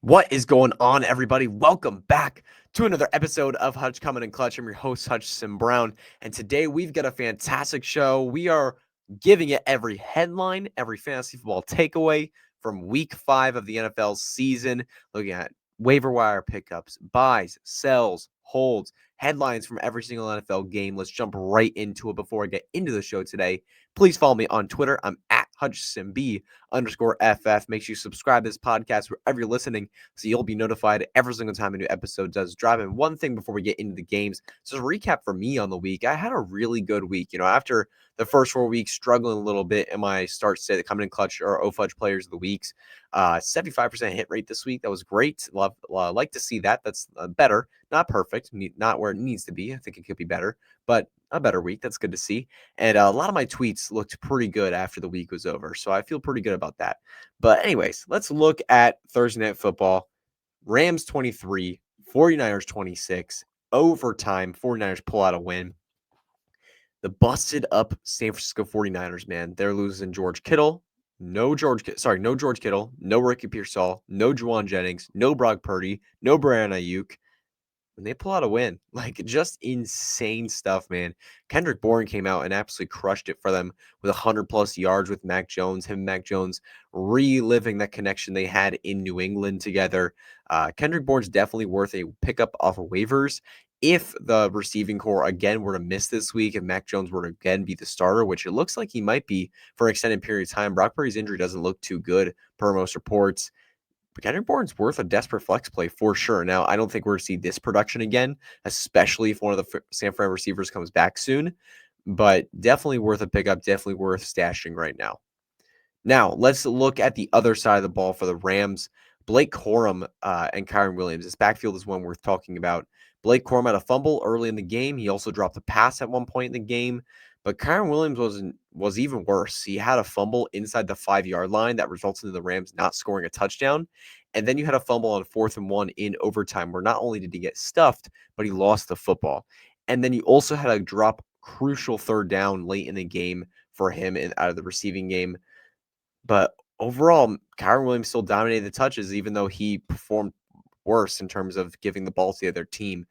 What is going on, everybody? Welcome back to another episode of Hutch Coming in Clutch. I'm your host, Hutchison Brown, and today we've got a fantastic show. We are giving it every headline, every fantasy football takeaway from week 5 of the NFL season, looking at waiver wire pickups, buys, sells, holds, headlines from every single NFL game. Let's jump right into it before I get into the show today. Please follow me on Twitter. I'm at HutchisonB_FF. Make sure you subscribe to this podcast wherever you're listening so you'll be notified every single time a new episode does drop. And one thing before we get into the games, just a recap for me on the week. I had a really good week. After the first 4 weeks, struggling a little bit in my start set, coming in clutch or OFudge players of the weeks. 75% hit rate this week. That was great. Like to see that. That's better. Not perfect. Not where it needs to be. I think it could be better, but a better week. That's good to see. And a lot of my tweets looked pretty good after the week was over. So I feel pretty good about that. But anyways, let's look at Thursday Night Football. Rams 23, 49ers 26, overtime, 49ers pull out a win. The busted up San Francisco 49ers, man. They're losing George Kittle. No George Kittle, no Ricky Pearsall, no Juwan Jennings, no Brock Purdy, no Brandon Ayuk. And they pull out a win. Like, just insane stuff, man. Kendrick Bourne came out and absolutely crushed it for them with 100+ yards with Mac Jones. Him and Mac Jones reliving that connection they had in New England together. Kendrick Bourne's definitely worth a pickup off of waivers. If the receiving core again were to miss this week, if Mac Jones were to again be the starter, which it looks like he might be for an extended period of time, Brock Purdy's injury doesn't look too good per most reports. But Kendrick Bourne's worth a desperate flex play for sure. Now, I don't think we're going to see this production again, especially if one of the San Fran receivers comes back soon. But definitely worth a pickup, definitely worth stashing right now. Now, let's look at the other side of the ball for the Rams. Blake Corum and Kyren Williams. This backfield is one worth talking about. Blake Corum had a fumble early in the game. He also dropped a pass at one point in the game. But Kyren Williams was even worse. He had a fumble inside the 5-yard line that resulted in the Rams not scoring a touchdown. And then you had a fumble on 4th and 1 in overtime where not only did he get stuffed, but he lost the football. And then you also had a drop crucial 3rd down late in the game for him out of the receiving game. But overall, Kyren Williams still dominated the touches, even though he performed worse in terms of giving the ball to the other team.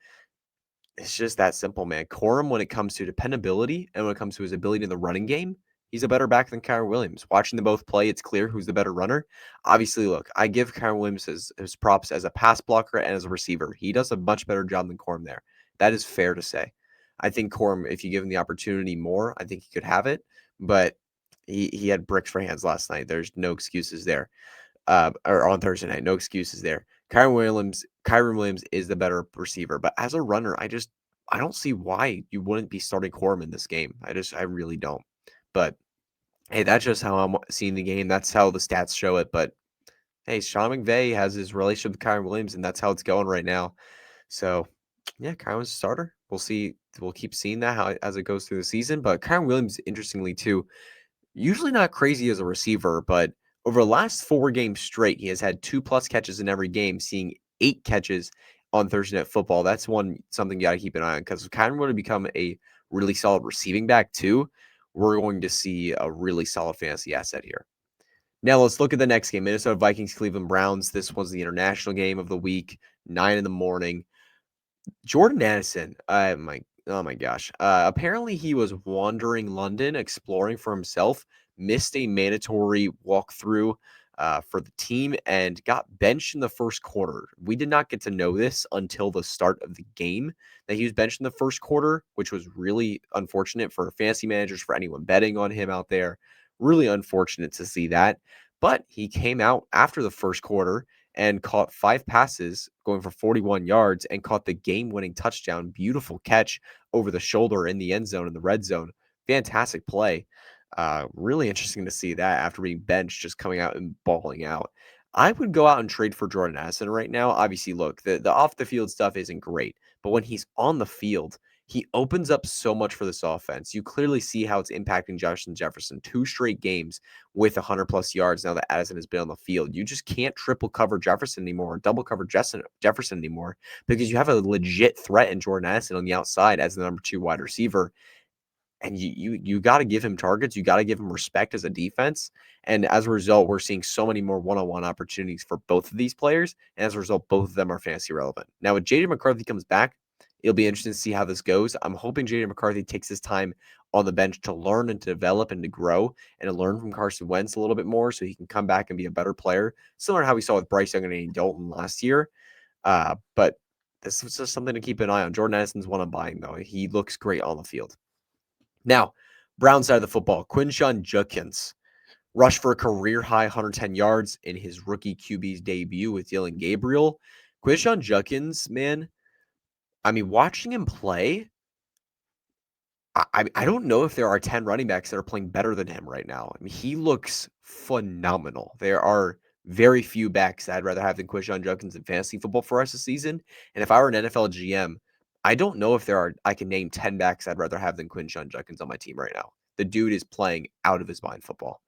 It's just that simple, man. Corum, when it comes to dependability and when it comes to his ability in the running game, he's a better back than Kyren Williams. Watching them both play, it's clear who's the better runner. Obviously, look, I give Kyren Williams his props as a pass blocker and as a receiver. He does a much better job than Corum there. That is fair to say. I think Corum, if you give him the opportunity more, I think he could have it. But he had bricks for hands last night. There's no excuses there. Or on Thursday night, no excuses there. Kyren Williams is the better receiver, but as a runner, I don't see why you wouldn't be starting Corum in this game. I really don't. But hey, that's just how I'm seeing the game. That's how the stats show it. But hey, Sean McVay has his relationship with Kyren Williams, and that's how it's going right now. So yeah, Kyren's a starter. We'll see. We'll keep seeing that as it goes through the season. But Kyren Williams, interestingly too, usually not crazy as a receiver, but over the last 4 games straight, he has had 2+ catches in every game, seeing 8 catches on Thursday Night Football. That's something you got to keep an eye on, because if Kyren were to become a really solid receiving back too, we're going to see a really solid fantasy asset here. Now let's look at the next game. Minnesota Vikings, Cleveland Browns. This was the international game of the week, 9 a.m. Jordan Addison, oh my gosh. Apparently he was wandering London, exploring for himself, missed a mandatory walkthrough for the team, and got benched in the first quarter. We did not get to know this until the start of the game, that he was benched in the first quarter, which was really unfortunate for fantasy managers, for anyone betting on him out there. Really unfortunate to see that. But he came out after the first quarter and caught 5 passes going for 41 yards and caught the game-winning touchdown. Beautiful catch over the shoulder in the end zone, in the red zone. Fantastic play. Really interesting to see that after being benched, just coming out and balling out. I would go out and trade for Jordan Addison right now. Obviously, look, the off-the-field stuff isn't great, but when he's on the field, he opens up so much for this offense. You clearly see how it's impacting Justin Jefferson. 2 straight games with 100+ yards now that Addison has been on the field. You just can't triple cover Jefferson anymore, or double cover Jefferson anymore, because you have a legit threat in Jordan Addison on the outside as the number 2 wide receiver. And you got to give him targets. You got to give him respect as a defense. And as a result, we're seeing so many more one-on-one opportunities for both of these players. And as a result, both of them are fantasy relevant. Now, when JJ McCarthy comes back, it'll be interesting to see how this goes. I'm hoping JJ McCarthy takes his time on the bench to learn and to develop and to grow and to learn from Carson Wentz a little bit more so he can come back and be a better player, similar to how we saw with Bryce Young and Andy Dalton last year. But this is just something to keep an eye on. Jordan Addison's one I'm buying, though. He looks great on the field. Now, Brown side of the football, Quinshon Judkins rushed for a career-high 110 yards in his rookie QB's debut with Dylan Gabriel. Quinshon Judkins, man, I mean, watching him play, I don't know if there are 10 running backs that are playing better than him right now. I mean, he looks phenomenal. There are very few backs that I'd rather have than Quinshon Judkins in fantasy football for us this season. And if I were an NFL GM, I don't know if I can name 10 backs I'd rather have than Quinshon Judkins on my team right now. The dude is playing out of his mind football.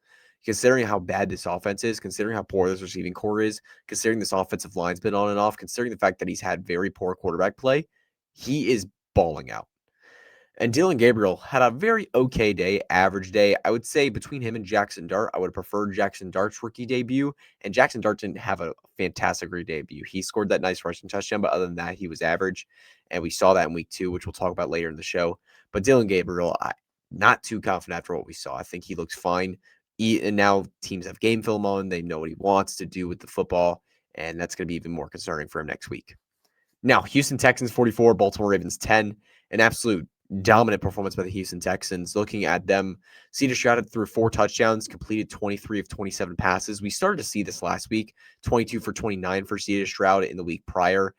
Considering how bad this offense is, considering how poor this receiving core is, considering this offensive line's been on and off, considering the fact that he's had very poor quarterback play, he is balling out. And Dylan Gabriel had a very okay day, average day. I would say between him and Jackson Dart, I would have preferred Jackson Dart's rookie debut. And Jackson Dart didn't have a fantastic rookie debut. He scored that nice rushing touchdown, but other than that, he was average. And we saw that in week 2, which we'll talk about later in the show. But Dylan Gabriel, not too confident after what we saw. I think he looks fine. And now teams have game film on. They know what he wants to do with the football. And that's going to be even more concerning for him next week. Now, Houston Texans 44, Baltimore Ravens 10. An absolute dominant performance by the Houston Texans. Looking at them, CeeDee Stroud threw 4 touchdowns, completed 23 of 27 passes. We started to see this last week, 22 for 29 for CeeDee Stroud in the week prior.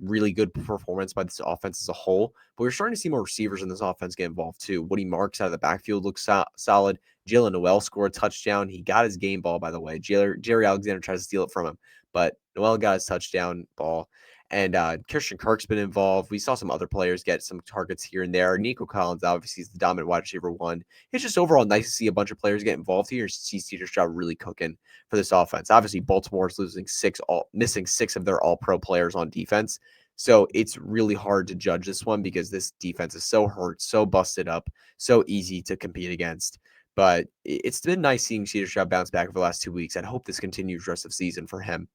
Really good performance by this offense as a whole. But we're starting to see more receivers in this offense get involved too. Woody Marks out of the backfield looks solid. Jalen Noel scored a touchdown. He got his game ball, by the way. Jerry Alexander tries to steal it from him, but Noel got his touchdown ball. And Christian Kirk's been involved. We saw some other players get some targets here and there. Nico Collins, obviously, is the dominant wide receiver 1. It's just overall nice to see a bunch of players get involved here and see CeeDee Stroud really cooking for this offense. Obviously, Baltimore is missing 6 of their all-pro players on defense. So it's really hard to judge this one because this defense is so hurt, so busted up, so easy to compete against. But it's been nice seeing CeeDee Stroud bounce back over the last 2 weeks. I hope this continues the rest of the season for him.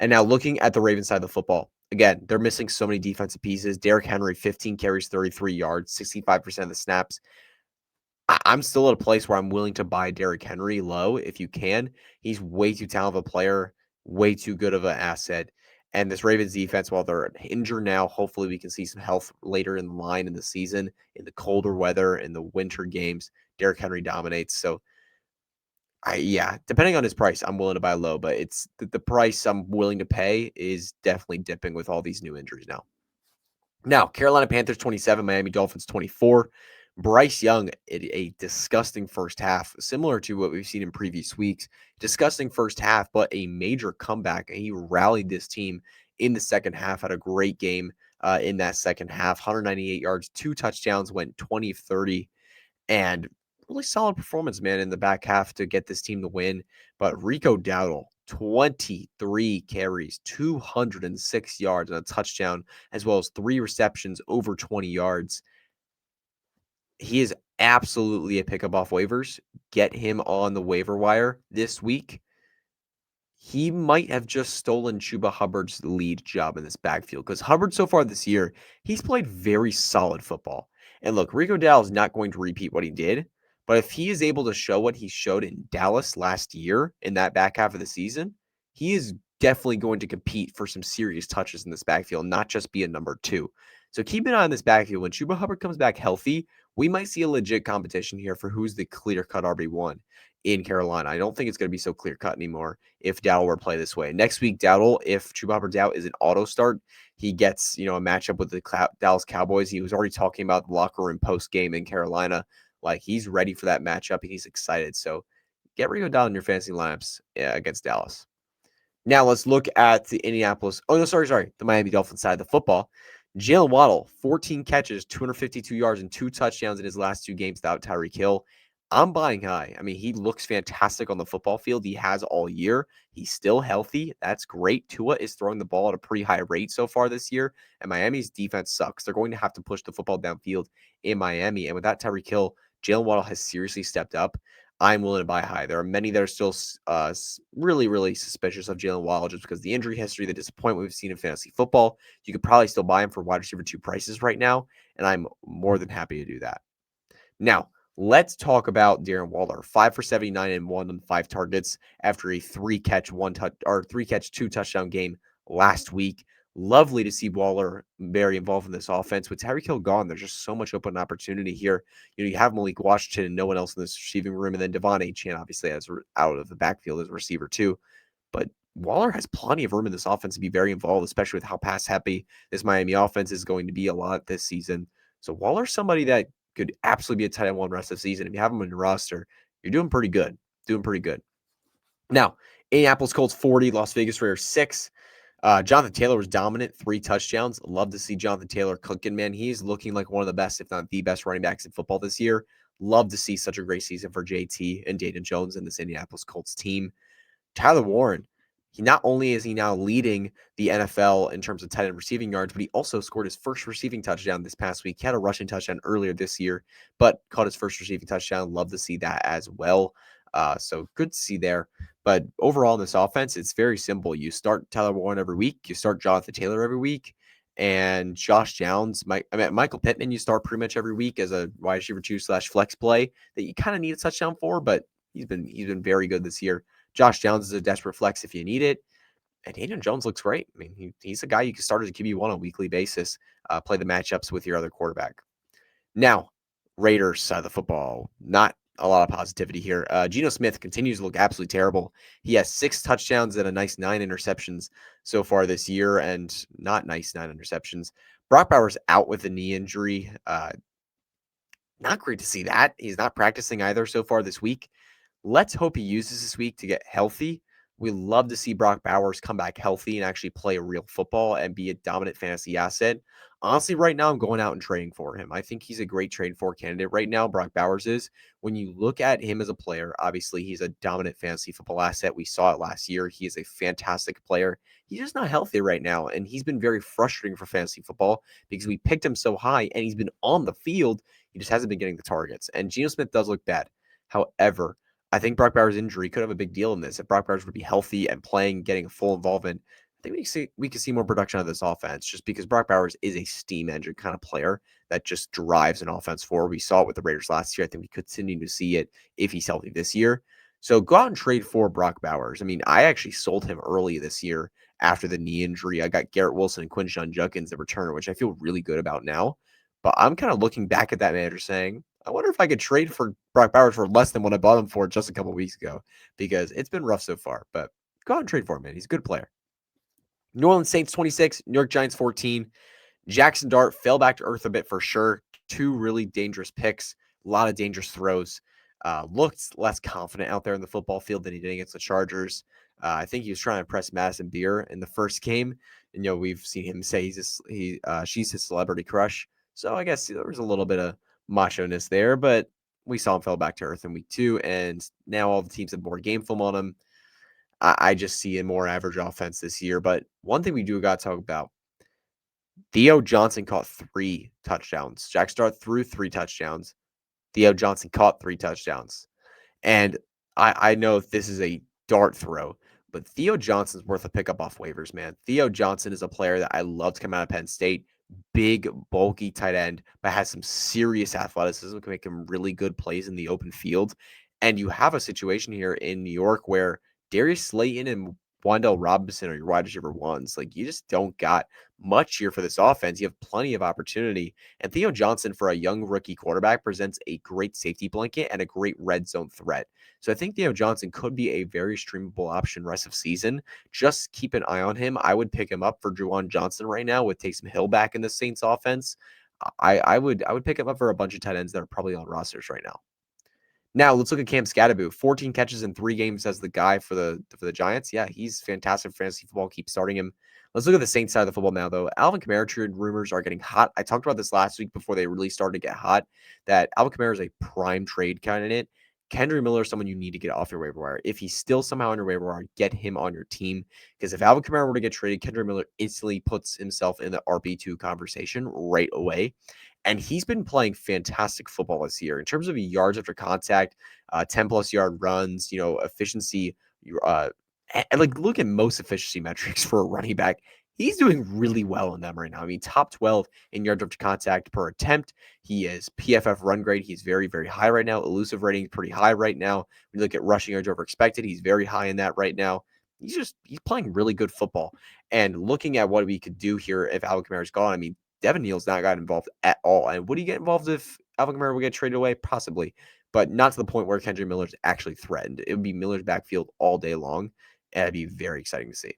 And now looking at the Ravens side of the football, again, they're missing so many defensive pieces. Derrick Henry, 15 carries, 33 yards, 65% of the snaps. I'm still at a place where I'm willing to buy Derrick Henry low if you can. He's way too talented of a player, way too good of an asset. And this Ravens defense, while they're injured now, hopefully we can see some health later in the line in the season, in the colder weather, in the winter games. Derrick Henry dominates. So depending on his price, I'm willing to buy low, but it's the price I'm willing to pay is definitely dipping with all these new injuries now. Now, Carolina Panthers 27, Miami Dolphins 24. Bryce Young, a disgusting first half, similar to what we've seen in previous weeks. Disgusting first half, but a major comeback. And he rallied this team in the second half, had a great game in that second half. 198 yards, 2 touchdowns, went 20 of 30. And really solid performance, man, in the back half to get this team to win. But Rico Dowdle, 23 carries, 206 yards and a touchdown, as well as 3 receptions over 20 yards. He is absolutely a pickup off waivers. Get him on the waiver wire this week. He might have just stolen Chuba Hubbard's lead job in this backfield because Hubbard so far this year, he's played very solid football. And look, Rico Dowdle is not going to repeat what he did, but if he is able to show what he showed in Dallas last year in that back half of the season, he is definitely going to compete for some serious touches in this backfield, not just be a number 2. So keep an eye on this backfield. When Chuba Hubbard comes back healthy, we might see a legit competition here for who's the clear-cut RB1 in Carolina. I don't think it's going to be so clear-cut anymore if Dowdle were to play this way. Next week, Dowdle, if Chuba Hubbard's out, is an auto start. He gets, a matchup with the Dallas Cowboys. He was already talking about the locker room post-game in Carolina. Like, he's ready for that matchup, and he's excited. So get Rico Dowdle in your fantasy lineups against Dallas. Now let's look at the the Miami Dolphins side of the football. Jalen Waddle, 14 catches, 252 yards, and 2 touchdowns in his last 2 games without Tyreek Hill. I'm buying high. I mean, he looks fantastic on the football field. He has all year. He's still healthy. That's great. Tua is throwing the ball at a pretty high rate so far this year, and Miami's defense sucks. They're going to have to push the football downfield in Miami, and without Tyreek Hill, Jalen Waddle has seriously stepped up. I'm willing to buy high. There are many that are still really, really suspicious of Jalen Waddle just because the injury history, the disappointment we've seen in fantasy football. You could probably still buy him for wide receiver 2 prices right now, and I'm more than happy to do that. Now, let's talk about Darren Waller. 5 for 79 and 1 on 5 targets after a 3-catch, 2 touchdown game last week. Lovely to see Waller very involved in this offense. With Tyreek Hill gone, there's just so much open opportunity here. You have Malik Washington and no one else in this receiving room, and then Devon Achane obviously as out of the backfield as a receiver too. But Waller has plenty of room in this offense to be very involved, especially with how pass happy this Miami offense is going to be a lot this season. So Waller's somebody that could absolutely be a tight end one rest of the season. If you have him on your roster, you're doing pretty good. Doing pretty good. Now, Indianapolis Colts 40, Las Vegas Raiders 6. Jonathan Taylor was dominant, 3 touchdowns. Love to see Jonathan Taylor cooking, man. He's looking like one of the best, if not the best running backs in football this year. Love to see such a great season for JT and Dayton Jones and this Indianapolis Colts team. Tyler Warren, not only is he now leading the NFL in terms of tight end receiving yards, but he also scored his first receiving touchdown this past week. He had a rushing touchdown earlier this year, but caught his first receiving touchdown. Love to see that as well. So good to see there. But overall in this offense, it's very simple. You start Tyler Warren every week. You start Jonathan Taylor every week. And Josh Downs, Michael Pittman, you start pretty much every week as a wide receiver 2/flex play that you kind of need a touchdown for, but he's been very good this year. Josh Downs is a desperate flex if you need it. And Daniel Jones looks great. I mean, he's a guy you can start as a QB1 on a weekly basis, play the matchups with your other quarterback. Now, Raiders side of the football, not a lot of positivity here. Geno Smith continues to look absolutely terrible. He has 6 touchdowns and a nice 9 interceptions so far this year, and not nice 9 interceptions. Brock Bowers out with a knee injury. Not great to see that. He's not practicing either so far this week. Let's hope he uses this week to get healthy. We love to see Brock Bowers come back healthy and actually play real football and be a dominant fantasy asset. Honestly, right now, I'm going out and trading for him. I think he's a great trade for candidate right now. Brock Bowers is. When you look at him as a player, obviously, he's a dominant fantasy football asset. We saw it last year. He is a fantastic player. He's just not healthy right now. And he's been very frustrating for fantasy football because we picked him so high and he's been on the field. He just hasn't been getting the targets. And Geno Smith does look bad. However, I think Brock Bowers' injury could have a big deal in this. If Brock Bowers would be healthy and playing, getting full involvement, I think we could see more production out of this offense just because Brock Bowers is a steam engine kind of player that just drives an offense forward. We saw it with the Raiders last year. I think we could continue to see it if he's healthy this year. So go out and trade for Brock Bowers. I mean, I actually sold him early this year after the knee injury. I got Garrett Wilson and Quinshon Judkins the returner, which I feel really good about now. But I'm kind of looking back at that manager saying, I wonder if I could trade for Brock Bowers for less than what I bought him for just a couple weeks ago because it's been rough so far. But go out and trade for him, man. He's a good player. New Orleans Saints 26, New York Giants 14. Jackson Dart fell back to earth a bit for sure. 2 really dangerous picks, a lot of dangerous throws. Looked less confident out there in the football field than he did against the Chargers. I think he was trying to impress Madison Beer in the first game. And, we've seen him say she's his celebrity crush. So I guess there was a little bit of macho-ness there, but we saw him fell back to earth in week 2. And now all the teams have more game film on him. I just see a more average offense this year. But one thing we do got to talk about, Theo Johnson caught 3 touchdowns. Jack Dart threw 3 touchdowns. Theo Johnson caught 3 touchdowns. And I know this is a dart throw, but Theo Johnson's worth a pickup off waivers, man. Theo Johnson is a player that I love to come out of Penn State. Big, bulky tight end, but has some serious athleticism, can make him really good plays in the open field. And you have a situation here in New York where Darius Slayton and Wan'Dale Robinson are your wide receiver ones. Like, you just don't got much here for this offense. You have plenty of opportunity. And Theo Johnson, for a young rookie quarterback, presents a great safety blanket and a great red zone threat. So I think Theo Johnson could be a very streamable option rest of season. Just keep an eye on him. I would pick him up for Juwan Johnson right now with Taysom Hill back in the Saints offense. I would pick him up for a bunch of tight ends that are probably on rosters right now. Now let's look at Cam Scatterbo. 14 catches in 3 games as the guy for the Giants. Yeah, he's fantastic for fantasy football. Keep starting him. Let's look at the Saints side of the football now, though. Alvin Kamara trade rumors are getting hot. I talked about this last week before they really started to get hot, that Alvin Kamara is a prime trade candidate. Kendry Miller is someone you need to get off your waiver wire. If he's still somehow on your waiver wire, get him on your team. Because if Alvin Kamara were to get traded, Kendry Miller instantly puts himself in the RB2 conversation right away. And he's been playing fantastic football this year in terms of yards after contact, 10 plus yard runs, efficiency. And like look at most efficiency metrics for a running back. He's doing really well in them right now. I mean, top 12 in yards after contact per attempt. He is PFF run grade. He's very, very high right now. Elusive rating is pretty high right now. When you look at rushing yards over expected, he's very high in that right now. He's playing really good football. And looking at what we could do here if Alvin Kamara's gone, I mean, Devin Neal's not got involved at all. And would he get involved if Alvin Kamara would get traded away? Possibly, but not to the point where Kendrick Miller's actually threatened. It would be Miller's backfield all day long. And it'd be very exciting to see.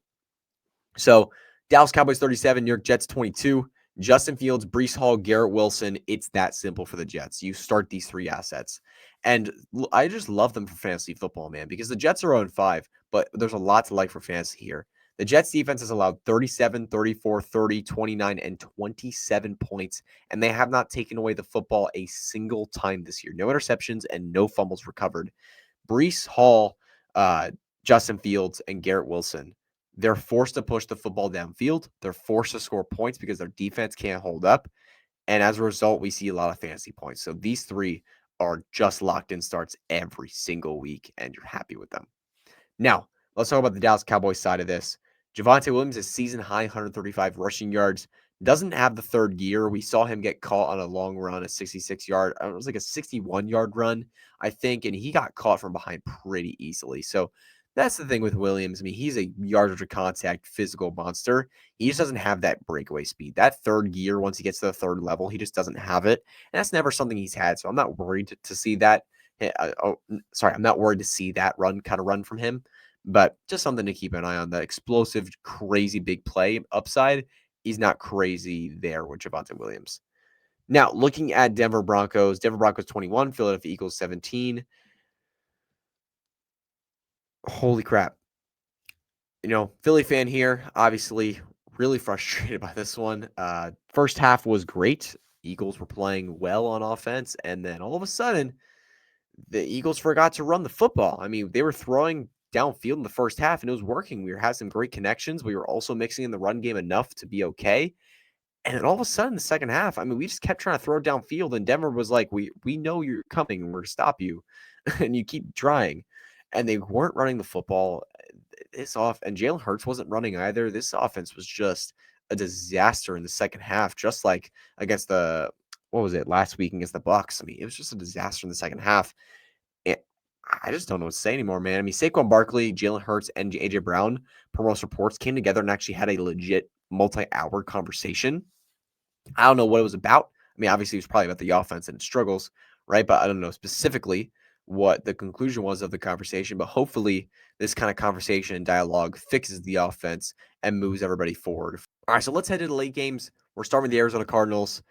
So Dallas Cowboys 37, New York Jets 22. Justin Fields, Breece Hall, Garrett Wilson. It's that simple for the Jets. You start these three assets. And I just love them for fantasy football, man, because the Jets are 0-5, but there's a lot to like for fantasy here. The Jets defense has allowed 37, 34, 30, 29, and 27 points, and they have not taken away the football a single time this year. No interceptions and no fumbles recovered. Breece Hall, Justin Fields, and Garrett Wilson, they're forced to push the football downfield. They're forced to score points because their defense can't hold up. And as a result, we see a lot of fantasy points. So these three are just locked in starts every single week, and you're happy with them. Now, let's talk about the Dallas Cowboys side of this. Javonte Williams is season high 135 rushing yards. Doesn't have the third gear. We saw him get caught on a long run, a 66-yard. It was like a 61-yard run, I think, and he got caught from behind pretty easily. So that's the thing with Williams. I mean, he's a yard after contact physical monster. He just doesn't have that breakaway speed. That third gear, once he gets to the third level, he just doesn't have it. And that's never something he's had. So I'm not worried to see that. I'm not worried to see that run from him. But just something to keep an eye on. The explosive, crazy big play upside is not crazy there with Javonte Williams. Now, looking at Denver Broncos 21, Philadelphia Eagles 17. Holy crap. Philly fan here, obviously really frustrated by this one. First half was great. Eagles were playing well on offense, and then all of a sudden, the Eagles forgot to run the football. I mean, they were throwing downfield in the first half, and it was working. We were having some great connections. We were also mixing in the run game enough to be okay. And then all of a sudden, the second half, I mean, we just kept trying to throw downfield, and Denver was like, "We know you're coming, and we're going to stop you," and you keep trying. And they weren't running the football. And Jalen Hurts wasn't running either. This offense was just a disaster in the second half, just like against what was it, last week against the Bucks. I mean, it was just a disaster in the second half. And I just don't know what to say anymore, man. I mean, Saquon Barkley, Jalen Hurts, and A.J. Brown, per most reports, came together and actually had a legit multi-hour conversation. I don't know what it was about. I mean, obviously, it was probably about the offense and its struggles, right? But I don't know specifically what the conclusion was of the conversation. But hopefully, this kind of conversation and dialogue fixes the offense and moves everybody forward. All right, so let's head to the late games. We're starting with the Arizona Cardinals.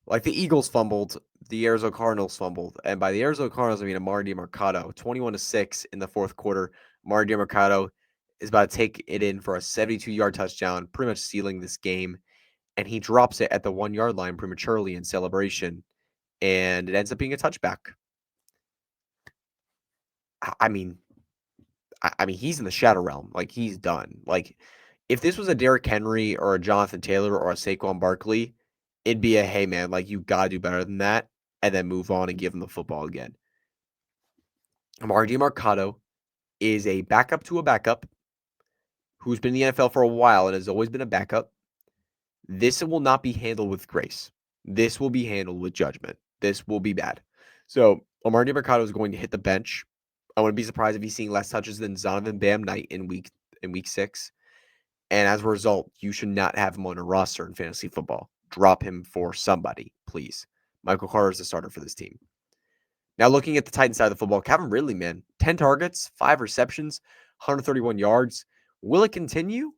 Like the Eagles fumbled, the Arizona Cardinals fumbled. And by the Arizona Cardinals, I mean Amari DiMercato, 21-6 in the fourth quarter. Amari DiMercato is about to take it in for a 72-yard touchdown, pretty much sealing this game. And he drops it at the 1-yard line prematurely in celebration. And it ends up being a touchback. I mean, he's in the shadow realm. Like, he's done. Like, if this was a Derrick Henry or a Jonathan Taylor or a Saquon Barkley, it'd be a, hey, man, like, you got to do better than that, and then move on and give him the football again. Amari DiMercato is a backup to a backup who's been in the NFL for a while and has always been a backup. This will not be handled with grace. This will be handled with judgment. This will be bad. So Amari DiMercato is going to hit the bench. I wouldn't be surprised if he's seeing less touches than Zonovan Bam Knight in week 6. And as a result, you should not have him on a roster in fantasy football. Drop him for somebody, please. Michael Carter is the starter for this team. Now, looking at the Titans side of the football, Calvin Ridley, man, 10 targets, 5 receptions, 131 yards. Will it continue?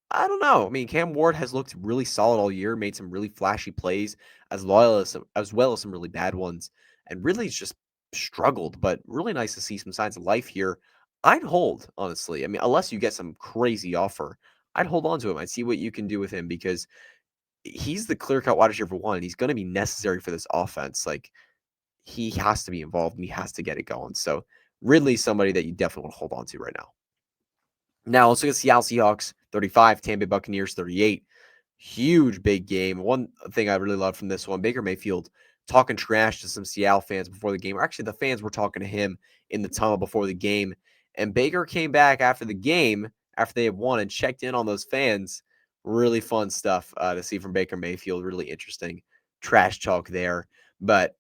I don't know. I mean, Cam Ward has looked really solid all year, made some really flashy plays, as well as some really bad ones, and Ridley's just struggled. But really nice to see some signs of life here. I'd hold, honestly. I mean, unless you get some crazy offer, I'd hold on to him. I'd see what you can do with him because he's the clear-cut wide receiver one, and he's going to be necessary for this offense. Like, he has to be involved, and he has to get it going. So Ridley's somebody that you definitely want to hold on to right now. Now, let's look at Seattle Seahawks, 35, Tampa Bay Buccaneers, 38. Huge big game. One thing I really love from this one, Baker Mayfield talking trash to some Seattle fans before the game. Or actually, the fans were talking to him in the tunnel before the game. And Baker came back after the game, after they had won, and checked in on those fans. Really fun stuff to see from Baker Mayfield. Really interesting trash talk there. But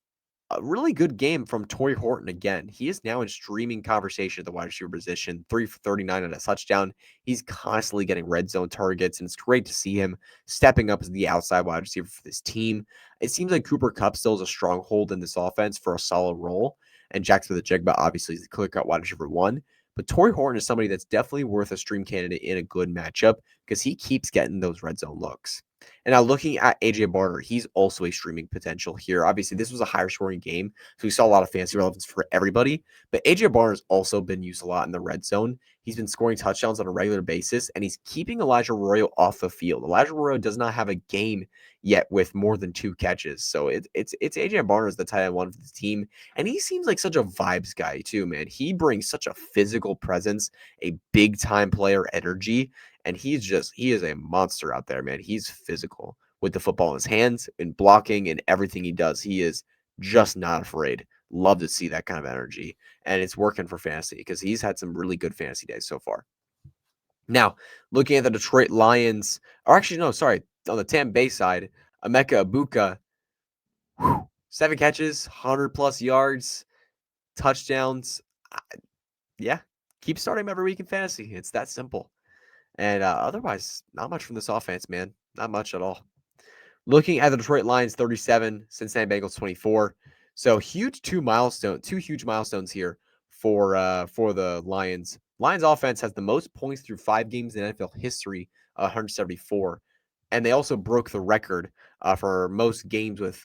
a really good game from Torrey Horton again. He is now in streaming conversation at the wide receiver position, 3 for 39 and a touchdown. He's constantly getting red zone targets, and it's great to see him stepping up as the outside wide receiver for this team. It seems like Cooper Kupp still is a stronghold in this offense for a solid role, and Jackson the Jigba obviously is the clear-cut wide receiver one. But Torrey Horton is somebody that's definitely worth a stream candidate in a good matchup because he keeps getting those red zone looks. And now looking at AJ Barner, he's also a streaming potential here. Obviously, this was a higher scoring game, so we saw a lot of fantasy relevance for everybody. But AJ Barner's also been used a lot in the red zone. He's been scoring touchdowns on a regular basis, and he's keeping Elijah Arroyo off the field. Elijah Arroyo does not have a game yet with more than 2 catches. So it's AJ Barner's the tight end one for the team. And he seems like such a vibes guy, too, man. He brings such a physical presence, a big time player energy. And he is a monster out there, man. He's physical with the football in his hands and blocking and everything he does. He is just not afraid. Love to see that kind of energy. And it's working for fantasy because he's had some really good fantasy days so far. Now, looking at the Detroit Lions, or actually, no, sorry, on the Tampa Bay side, Emeka Ibuka, 7 catches, 100 plus yards, touchdowns. Yeah, keep starting him every week in fantasy. It's that simple. And otherwise, not much from this offense, man. Not much at all. Looking at the Detroit Lions, 37, Cincinnati Bengals, 24. So two huge milestones here for the Lions. Lions offense has the most points through 5 games in NFL history, 174. And they also broke the record for most games with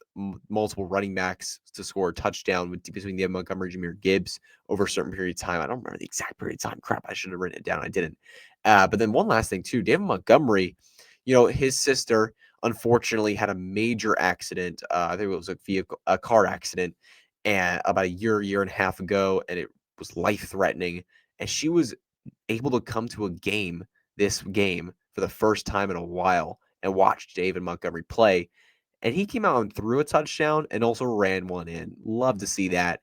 multiple running backs to score a touchdown between David Montgomery and Jahmyr Gibbs over a certain period of time. I don't remember the exact period of time. Crap, I should have written it down. I didn't. But then one last thing, too. David Montgomery, his sister unfortunately had a major accident. I think it was a car accident, and about a year and a half ago, and it was life-threatening. And she was able to come to this game, for the first time in a while and watch David Montgomery play. And he came out and threw a touchdown and also ran one in. Love to see that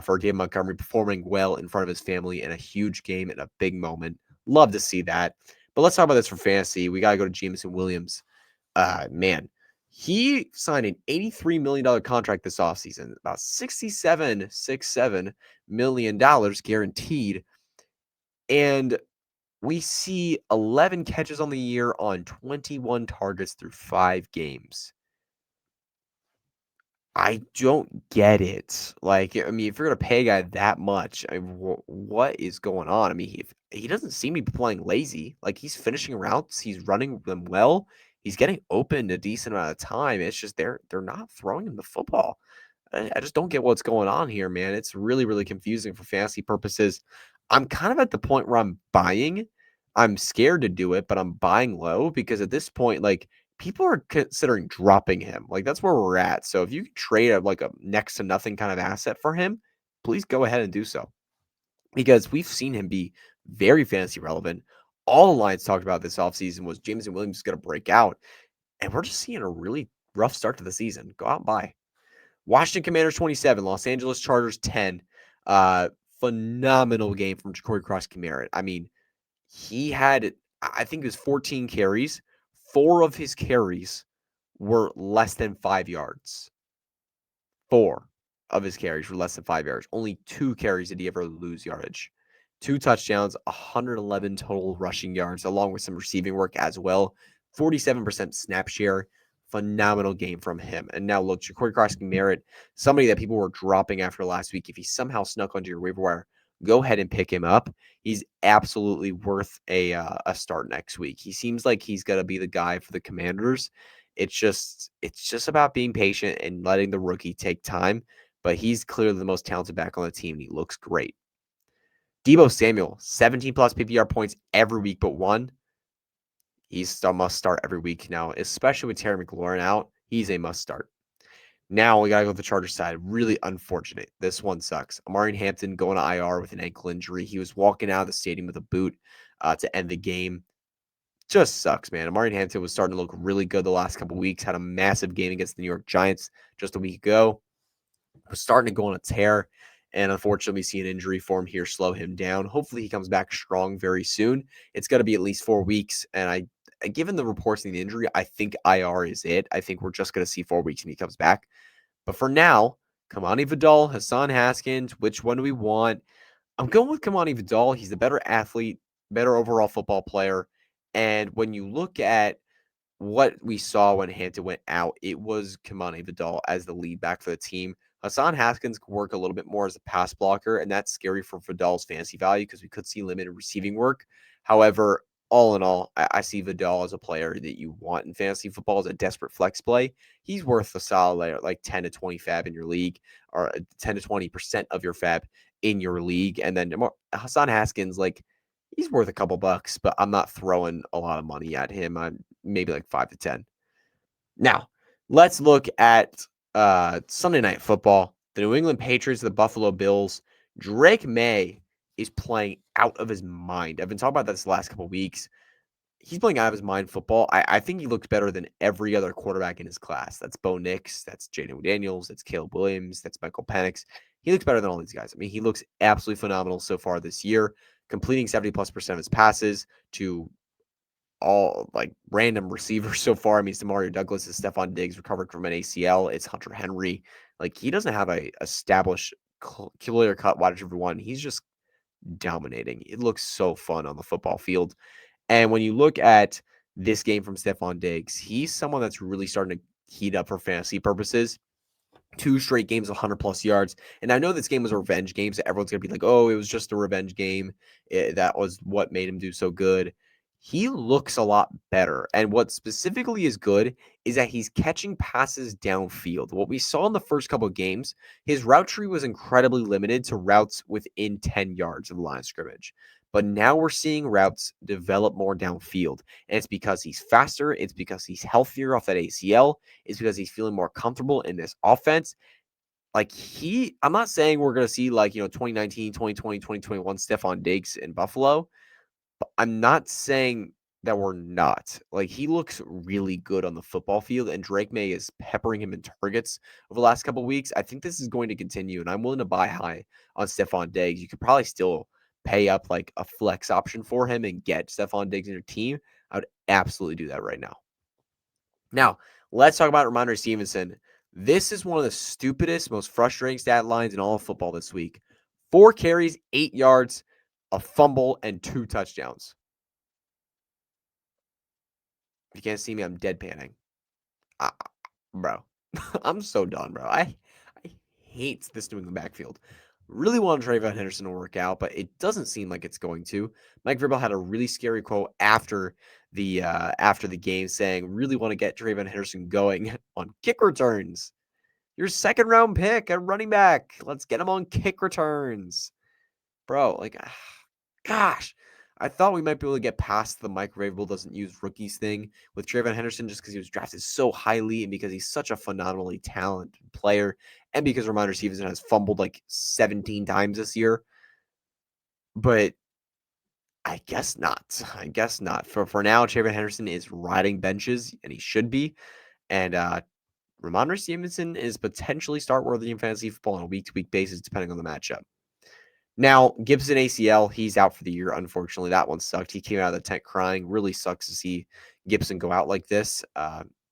for David Montgomery performing well in front of his family in a huge game in a big moment. Love to see that. But let's talk about this for fantasy. We got to go to Jameson Williams. Man, he signed an $83 million contract this offseason, about $67 million guaranteed. And we see 11 catches on the year on 21 targets through 5 games. I don't get it. Like, I mean, if you're going to pay a guy that much, I mean, what is going on? I mean, he doesn't seem to be playing lazy. Like, he's finishing routes, he's running them well, he's getting open a decent amount of time. It's just they're not throwing him the football. I just don't get what's going on here, man. It's really, really confusing for fantasy purposes. I'm kind of at the point where I'm buying. I'm scared to do it, but I'm buying low because at this point, like, people are considering dropping him. Like, that's where we're at. So if you can trade a next to nothing kind of asset for him, please go ahead and do so. Because we've seen him be very fantasy relevant. All the Lions talked about this offseason was Jameson Williams is going to break out. And we're just seeing a really rough start to the season. Go out and buy. Washington Commanders 27, Los Angeles Chargers 10. Phenomenal game from Jacory Cross-Kamara. I mean, he had, I think it was 14 carries. 4 of his carries were less than 5 yards. 4 of his carries were less than 5 yards. Only 2 carries did he ever lose yardage. 2 touchdowns, 111 total rushing yards, along with some receiving work as well. 47% snap share. Phenomenal game from him. And now look, Jacory Cross-Kamara, somebody that people were dropping after last week. If he somehow snuck onto your waiver wire, go ahead and pick him up. He's absolutely worth a start next week. He seems like he's going to be the guy for the Commanders. It's just about being patient and letting the rookie take time. But he's clearly the most talented back on the team, and he looks great. Deebo Samuel, 17 plus PPR points every week but one. He's a must start every week now, especially with Terry McLaurin out. He's a must start. Now we gotta go to the Chargers side. Really unfortunate. This one sucks. Amari Hampton going to IR with an ankle injury. He was walking out of the stadium with a boot to end the game. Just sucks, man. Amari Hampton was starting to look really good the last couple weeks. Had a massive game against the New York Giants just a week ago. Was starting to go on a tear, and unfortunately, we see an injury for him here slow him down. Hopefully, he comes back strong very soon. It's going to be at least 4 weeks, and given the reports of the injury, I think IR is it. I think we're just going to see 4 weeks and he comes back. But for now, Kamani Vidal, Hassan Haskins, which one do we want? I'm going with Kamani Vidal. He's the better athlete, better overall football player. And when you look at what we saw when Hampton went out, it was Kamani Vidal as the lead back for the team. Hassan Haskins could work a little bit more as a pass blocker, and that's scary for Vidal's fantasy value because we could see limited receiving work. However, all in all, I see Vidal as a player that you want in fantasy football as a desperate flex play. He's worth a solid like 10 to 20 fab in your league, or 10 to 20% of your fab in your league. And then Hassan Haskins, like, he's worth a couple bucks, but I'm not throwing a lot of money at him. I'm maybe like 5 to 10. Now, let's look at Sunday Night Football. The New England Patriots, the Buffalo Bills. Drake May is playing out of his mind. I've been talking about this the last couple of weeks. He's playing out of his mind football. I think he looked better than every other quarterback in his class. That's Bo Nix. That's Jaden Daniels. That's Caleb Williams. That's Michael Penix. He looks better than all these guys. I mean, he looks absolutely phenomenal so far this year, completing 70+% of his passes to all like random receivers so far. I mean, it's Demario Douglas, it's Stephon Diggs recovered from an ACL. It's Hunter Henry. Like, he doesn't have a established clear cut wide receiver one. He's just dominating. It looks so fun on the football field. And when you look at this game from Stephon Diggs, he's someone that's really starting to heat up for fantasy purposes. 2 straight games of 100+ yards. And I know this game was a revenge game, so everyone's going to be like, oh, it was just a revenge game. That was what made him do so good. He looks a lot better. And what specifically is good is that he's catching passes downfield. What we saw in the first couple of games, his route tree was incredibly limited to routes within 10 yards of the line of scrimmage. But now we're seeing routes develop more downfield. And it's because he's faster. It's because he's healthier off that ACL. It's because he's feeling more comfortable in this offense. Like, I'm not saying we're going to see 2019, 2020, 2021 Stephon Diggs in Buffalo. But I'm not saying that we're not. Like, he looks really good on the football field, and Drake May is peppering him in targets over the last couple of weeks. I think this is going to continue, and I'm willing to buy high on Stephon Diggs. You could probably still pay up like a flex option for him and get Stephon Diggs in your team. I would absolutely do that right now. Now, let's talk about Ramondre Stevenson. This is one of the stupidest, most frustrating stat lines in all of football this week. 4 carries, 8 yards, a fumble, and 2 touchdowns. If you can't see me, I'm deadpanning. Bro, I'm so done, bro. I hate this New England backfield. Really want TreVeyon Henderson to work out, but it doesn't seem like it's going to. Mike Vrabel had a really scary quote after the game saying, really want to get TreVeyon Henderson going on kick returns. Your 2nd round pick at running back. Let's get him on kick returns. Bro, like, gosh, I thought we might be able to get past the Mike Vrabel doesn't use rookies thing with TreVeyon Henderson just because he was drafted so highly and because he's such a phenomenally talented player and because Ramondre Stevenson has fumbled like 17 times this year. But I guess not. I guess not. For now, TreVeyon Henderson is riding benches, and he should be. And Ramondre Stevenson is potentially start worthy in fantasy football on a week-to-week basis, depending on the matchup. Now, Gibson ACL, he's out for the year. Unfortunately, that one sucked. He came out of the tent crying. Really sucks to see Gibson go out like this.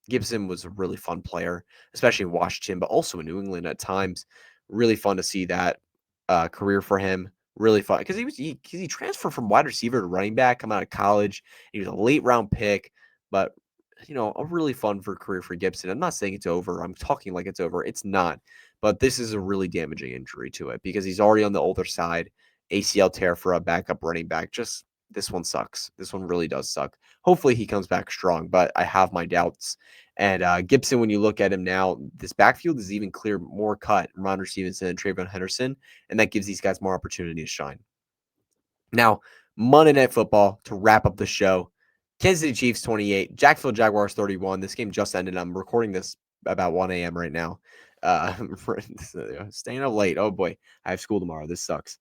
Gibson was a really fun player, especially in Washington, but also in New England at times. Really fun to see that career for him. Really fun because he transferred from wide receiver to running back, coming out of college. He was a late round pick, but a really fun career for Gibson. I'm not saying it's over. I'm talking like it's over. It's not. But this is a really damaging injury to it because he's already on the older side. ACL tear for a backup running back. Just this one sucks. This one really does suck. Hopefully he comes back strong, but I have my doubts. And Gibson, when you look at him now, this backfield is even clear, more cut. Ramondre Stevenson and TreVeyon Henderson, and that gives these guys more opportunity to shine. Now, Monday Night Football to wrap up the show. Kansas City Chiefs 28, Jacksonville Jaguars 31. This game just ended. I'm recording this about 1 a.m. right now. Staying up late. Oh boy, I have school tomorrow. This sucks.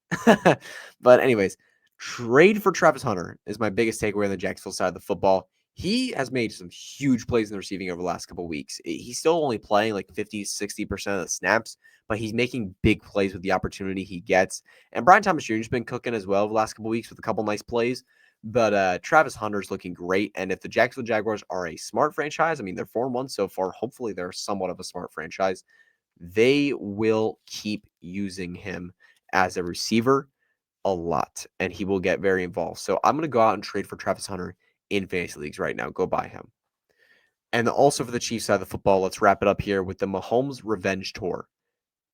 But anyways, trade for Travis Hunter is my biggest takeaway on the Jacksonville side of the football. He has made some huge plays in the receiving over the last couple of weeks. He's still only playing like 50-60% of the snaps, but he's making big plays with the opportunity he gets. And Brian Thomas Jr. has been cooking as well the last couple of weeks with a couple nice plays. But Travis Hunter's looking great. And if the Jacksonville Jaguars are a smart franchise, I mean, they're 4-1 so far. Hopefully, they're somewhat of a smart franchise. They will keep using him as a receiver a lot, and he will get very involved. So I'm going to go out and trade for Travis Hunter in fantasy leagues right now. Go buy him. And also for the Chiefs side of the football, let's wrap it up here with the Mahomes Revenge Tour.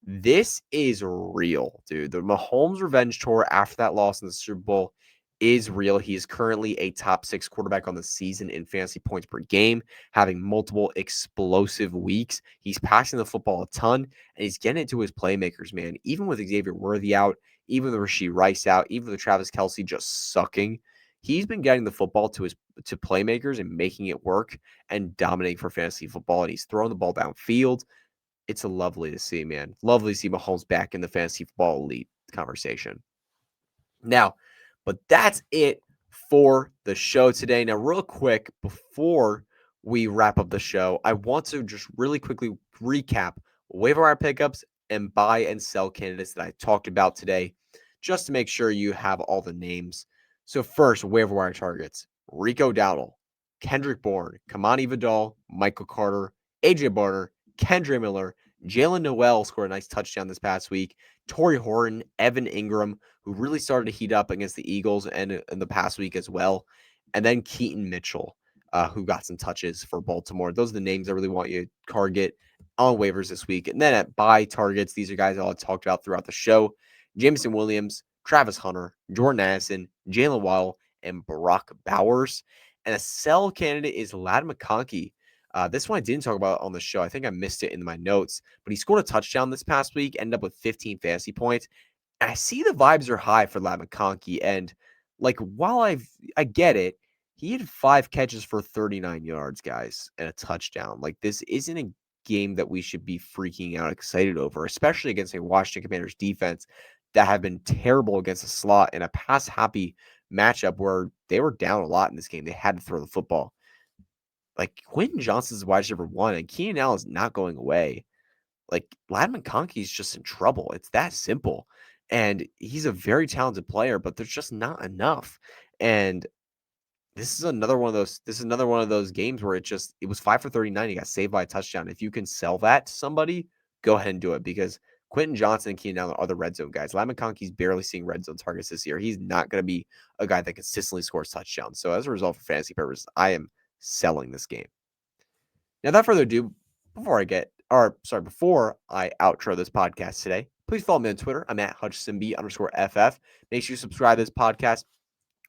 This is real, dude. The Mahomes Revenge Tour after that loss in the Super Bowl is real. He is currently a top 6 quarterback on the season in fantasy points per game, having multiple explosive weeks. He's passing the football a ton, and he's getting it to his playmakers, man. Even with Xavier Worthy out, even with Rashee Rice out, even with Travis Kelce just sucking, he's been getting the football to playmakers and making it work and dominating for fantasy football. And he's throwing the ball downfield. It's lovely to see, man. Lovely to see Mahomes back in the fantasy football elite conversation. Now, but that's it for the show today. Now, real quick, before we wrap up the show, I want to just really quickly recap waiver wire pickups and buy and sell candidates that I talked about today, just to make sure you have all the names. So first, waiver wire targets: Rico Dowdle, Kendrick Bourne, Kamani Vidal, Michael Carter, AJ Barner, Kendre Miller, Jalen Noel scored a nice touchdown this past week, Torrey Horton, Evan Ingram, who really started to heat up against the Eagles and in the past week as well. And then Keaton Mitchell, who got some touches for Baltimore. Those are the names I really want you to target on waivers this week. And then at buy targets, these are guys I'll talked about throughout the show: Jameson Williams, Travis Hunter, Jordan Addison, Jalen Waddle, and Brock Bowers. And a sell candidate is Ladd McConkey. This one I didn't talk about on the show. I think I missed it in my notes, but he scored a touchdown this past week, ended up with 15 fantasy points. And I see the vibes are high for Ladd McConkey. And like, while I get it, he had 5 catches for 39 yards, guys, and a touchdown. Like, this isn't a game that we should be freaking out excited over, especially against a Washington Commanders defense that have been terrible against the slot in a pass happy matchup where they were down a lot in this game. They had to throw the football. Like, Quentin Johnston's wide receiver 1, and Keenan Allen is not going away. Like, Ladd McConkey is just in trouble. It's that simple. And he's a very talented player, but there's just not enough. And this is another one of those games where it was 5 for 39. He got saved by a touchdown. If you can sell that to somebody, go ahead and do it, because Quentin Johnston and Keenan Allen are the red zone guys. Ladd McConkey's barely seeing red zone targets this year. He's not going to be a guy that consistently scores touchdowns. So as a result, for fantasy purposes, I am selling this game. Now, without further ado, before I outro this podcast today, please follow me on Twitter. I'm at HutchsonB_FF. Make sure you subscribe to this podcast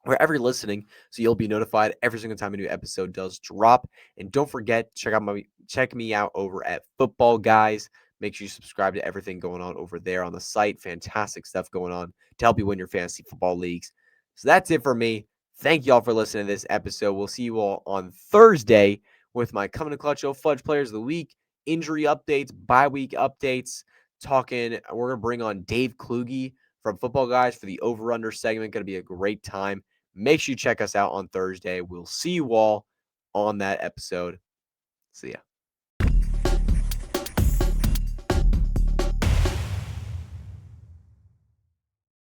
wherever you're listening, so you'll be notified every single time a new episode does drop. And don't forget, check me out over at Football Guys. Make sure you subscribe to everything going on over there on the site. Fantastic stuff going on to help you win your fantasy football leagues. So that's it for me. Thank you all for listening to this episode. We'll see you all on Thursday with my Coming to Clutch Show Fudge Players of the Week, injury updates, bye week updates. We're going to bring on Dave Kluge from Football Guys for the over-under segment. Going to be a great time. Make sure you check us out on Thursday. We'll see you all on that episode. See ya.